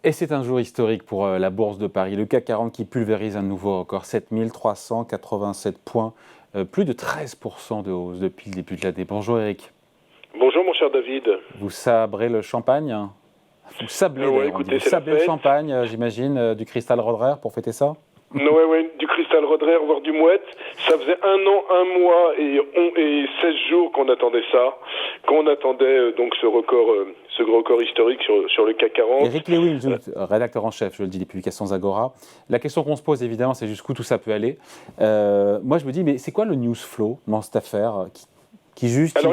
Et c'est un jour historique pour la Bourse de Paris. Le CAC 40 qui pulvérise un nouveau record, 7 387 points, plus de 13% de hausse depuis le début de l'année. Bonjour Eric. Bonjour mon cher David. Vous sabrez le champagne? Vous sablez d'ailleurs, écoutez, vous c'est la sablez le fête. champagne, j'imagine, du Cristal Roderer pour fêter ça? Ouais, du Cristal Roderer, voire du Mouette. Ça faisait 1 an, 1 mois et 16 jours qu'on attendait ça, qu'on attendait donc ce record historique sur le CAC 40. Eric Lewin, rédacteur en chef, je le dis, des publications Agora. La question qu'on se pose évidemment, c'est jusqu'où tout ça peut aller. Moi je me dis, mais c'est quoi le news flow dans cette affaire qui justifie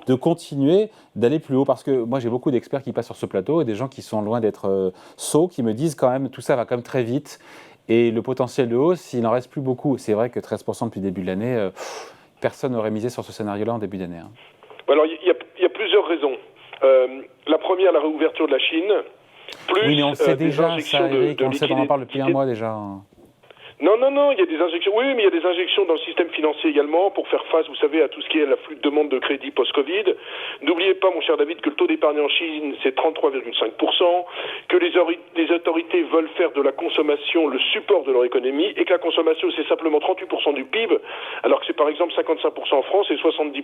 de continuer d'aller plus haut? Parce que moi j'ai beaucoup d'experts qui passent sur ce plateau et des gens qui sont loin d'être sots, qui me disent quand même tout ça va quand même très vite et le potentiel de hausse, il n'en reste plus beaucoup. C'est vrai que 13% depuis le début de l'année, personne n'aurait misé sur ce scénario-là en début d'année. Alors il y a plusieurs raisons. La première, la réouverture de la Chine. Plus oui, mais on le sait déjà, ça, Eric, on le sait, on en parle depuis un mois déjà. Non, il y a des injections. Oui, mais il y a des injections dans le système financier également pour faire face, vous savez, à tout ce qui est l'afflux de demande de crédit post-Covid. N'oubliez pas, mon cher David, que le taux d'épargne en Chine, c'est 33,5%, que les autorités veulent faire de la consommation le support de leur économie et que la consommation, c'est simplement 38% du PIB, alors que c'est par exemple 55% en France et 70%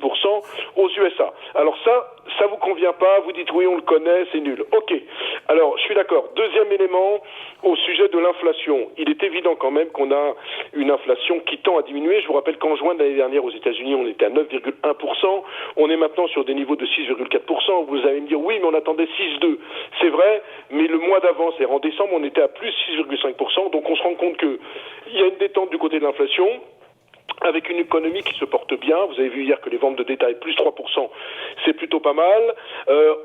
aux USA. Alors ça vous convient pas, vous dites oui, on le connaît, c'est nul. Ok, alors je suis d'accord. Deuxième élément, au sujet de l'inflation, il est évident quand même qu'on a une inflation qui tend à diminuer. Je vous rappelle qu'en juin de l'année dernière aux États-Unis, on était à 9,1%. On est maintenant sur des niveaux de 6,4%. Vous allez me dire oui, mais on attendait 6,2%. C'est vrai, mais le mois d'avant, c'est en décembre, on était à plus 6,5%. Donc on se rend compte qu'il y a une détente du côté de l'inflation, avec une économie qui se porte bien. Vous avez vu hier que les ventes de détail, plus 3%, c'est plutôt pas mal.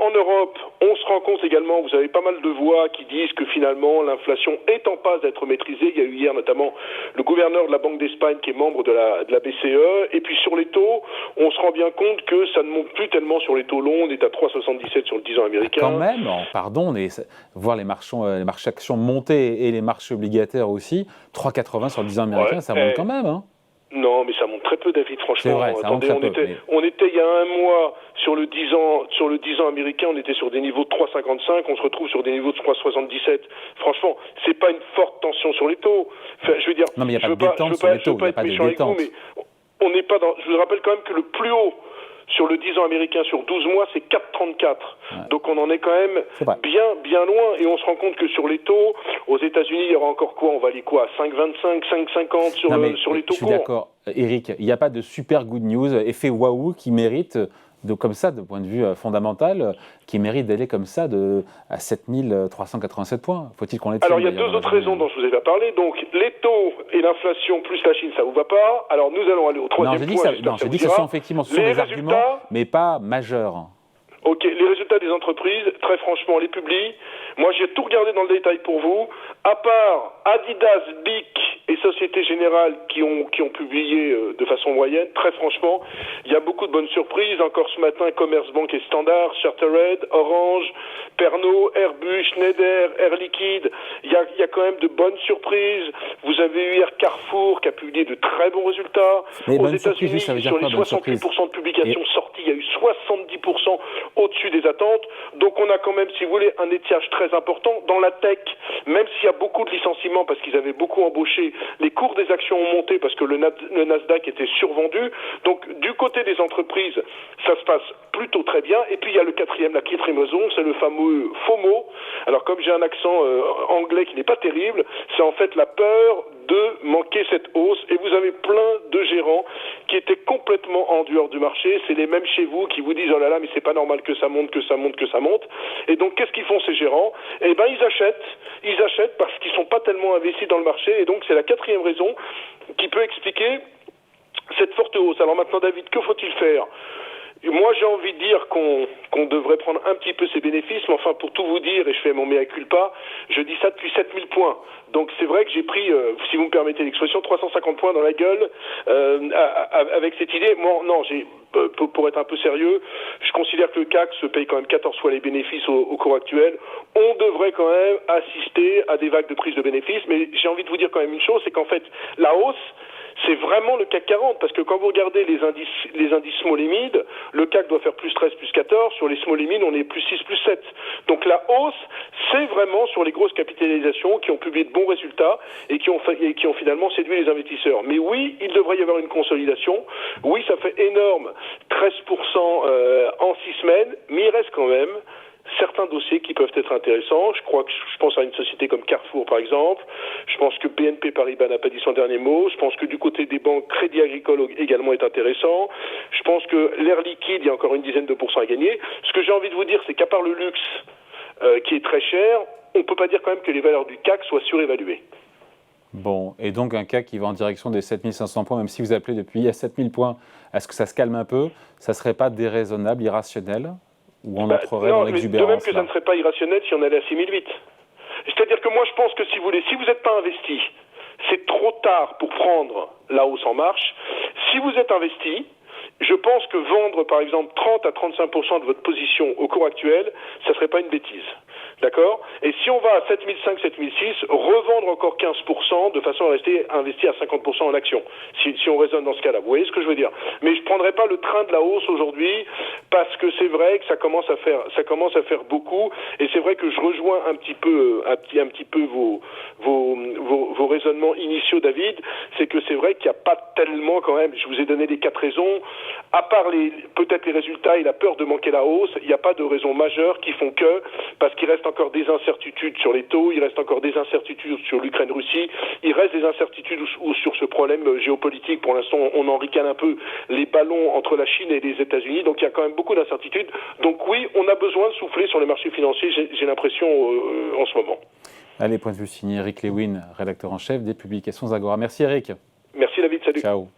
En Europe, on se rend compte également, vous avez pas mal de voix qui disent que finalement, l'inflation est en passe d'être maîtrisée. Il y a eu hier notamment le gouverneur de la Banque d'Espagne qui est membre de la BCE. Et puis sur les taux, on se rend bien compte que ça ne monte plus tellement sur les taux longs. On est à 3,77 sur le 10 ans américain. Quand même, pardon, voir les marchés actions monter et les marchés obligataires aussi, 3,80 sur le 10 ans américain, ça monte quand même, hein. Non, mais ça monte très peu, David, franchement. C'est vrai, attendez, on était il y a un mois sur le 10 ans américain, on était sur des niveaux de 3,55, on se retrouve sur des niveaux de 3,77. Franchement, c'est pas une forte tension sur les taux. Enfin, je veux dire, non, mais il n'y a pas de détente sur les taux, il n'y a pas de détente. Mais on n'est pas dans. Je vous rappelle quand même que le plus haut sur le 10 ans américain sur 12 mois, c'est 4,34. Ouais. Donc on en est quand même bien loin. Et on se rend compte que sur les taux, aux États-Unis, il y aura encore quoi? On va aller quoi? 5,25, 5,50 sur les taux courts. Je suis d'accord. Eric, il n'y a pas de super good news, effet waouh, qui mérite, comme ça, de point de vue fondamental, qui mérite d'aller comme ça à 7387 points. Faut-il qu'on les tire? Alors il y a deux autres raisons dont je vous ai parlé. Donc les taux et l'inflation plus la Chine, ça vous va pas. Alors nous allons aller au troisième point. J'ai dit que ce sont effectivement des arguments, mais pas majeurs. Ok, les résultats des entreprises, très franchement, les publient. Moi, j'ai tout regardé dans le détail pour vous. À part Adidas, BIC et Société Générale qui ont publié de façon moyenne, très franchement, il y a beaucoup de bonnes surprises. Encore ce matin, Commerzbank et Standard, Chartered, Orange, Pernod, Airbus, Schneider, Air Liquide. Il y a quand même de bonnes surprises. Vous avez eu hier Carrefour qui a publié de très bons résultats. Mais aux États-Unis, sur les 68% de publications sorties, il y a eu 70% au-dessus des attentes. Donc on a quand même, si vous voulez, un étiage très important dans la tech. Même s'il y a beaucoup de licenciements parce qu'ils avaient beaucoup embauché, les cours des actions ont monté parce que le Nasdaq était survendu. Donc du côté des entreprises, ça se passe plutôt très bien. Et puis il y a la quatrième raison, c'est le fameux FOMO. Alors comme j'ai un accent anglais qui n'est pas terrible, c'est en fait la peur de manquer cette hausse. Et vous avez plein de gérants qui étaient complètement en dehors du marché. C'est les mêmes chez vous qui vous disent « Oh là là, mais c'est pas normal que ça monte, que ça monte, que ça monte ». Et donc, qu'est-ce qu'ils font ces gérants? Eh ben, ils achètent parce qu'ils sont pas tellement investis dans le marché. Et donc, c'est la quatrième raison qui peut expliquer cette forte hausse. Alors maintenant, David, que faut-il faire? Moi, j'ai envie de dire qu'on devrait prendre un petit peu ses bénéfices, mais enfin, pour tout vous dire, et je fais mon mea culpa, je dis ça depuis 7000 points. Donc, c'est vrai que j'ai pris, si vous me permettez l'expression, 350 points dans la gueule avec cette idée. Moi, non, pour être un peu sérieux, je considère que le CAC se paye quand même 14 fois les bénéfices au cours actuel. On devrait quand même assister à des vagues de prise de bénéfices, mais j'ai envie de vous dire quand même une chose, c'est qu'en fait, la hausse, c'est vraiment le CAC 40, parce que quand vous regardez les indices small et mid, le CAC doit faire plus 13, plus 14, sur les small et mid, on est plus 6, plus 7. Donc la hausse, c'est vraiment sur les grosses capitalisations qui ont publié de bons résultats et qui ont finalement séduit les investisseurs. Mais oui, il devrait y avoir une consolidation. Oui, ça fait énorme, 13% en 6 semaines, mais il reste quand même certains dossiers qui peuvent être intéressants. Je pense à une société comme Carrefour, par exemple. Je pense que BNP Paribas n'a pas dit son dernier mot. Je pense que du côté des banques, Crédit Agricole également est intéressant. Je pense que l'air liquide, il y a encore une dizaine de pourcents à gagner. Ce que j'ai envie de vous dire, c'est qu'à part le luxe, qui est très cher, on ne peut pas dire quand même que les valeurs du CAC soient surévaluées. Bon, et donc un CAC qui va en direction des 7500 points, même si vous appelez depuis à 7000 points, est-ce que ça se calme un peu? Ça ne serait pas déraisonnable, irrationnel? Ou on entrerait dans l'exubérance? De même que ça ne serait pas irrationnel si on allait à 6008. C'est-à-dire que moi je pense que si vous n'êtes pas investi, c'est trop tard pour prendre la hausse en marche. Si vous êtes investi, je pense que vendre par exemple 30 à 35% de votre position au cours actuel, ça ne serait pas une bêtise. D'accord? Et si on va à 7005, 7006, revendre encore 15% de façon à rester investi à 50% en action. Si on raisonne dans ce cas-là. Vous voyez ce que je veux dire? Mais je ne prendrai pas le train de la hausse aujourd'hui parce que c'est vrai que ça commence à faire beaucoup. Et c'est vrai que je rejoins un petit peu vos raisonnements initiaux, David. C'est que c'est vrai qu'il n'y a pas tellement quand même, je vous ai donné les 4 raisons, à part peut-être les résultats et la peur de manquer la hausse, il n'y a pas de raisons majeures qui font que, parce qu'il reste encore des incertitudes sur les taux, il reste encore des incertitudes sur l'Ukraine-Russie, il reste des incertitudes sur ce problème géopolitique. Pour l'instant, on en ricane un peu les ballons entre la Chine et les États-Unis, donc il y a quand même beaucoup d'incertitudes. Donc oui, on a besoin de souffler sur les marchés financiers, j'ai l'impression en ce moment. Allez, point de vue signé Eric Lewin, rédacteur en chef des publications Agora. Merci Eric. Merci David, salut. Ciao.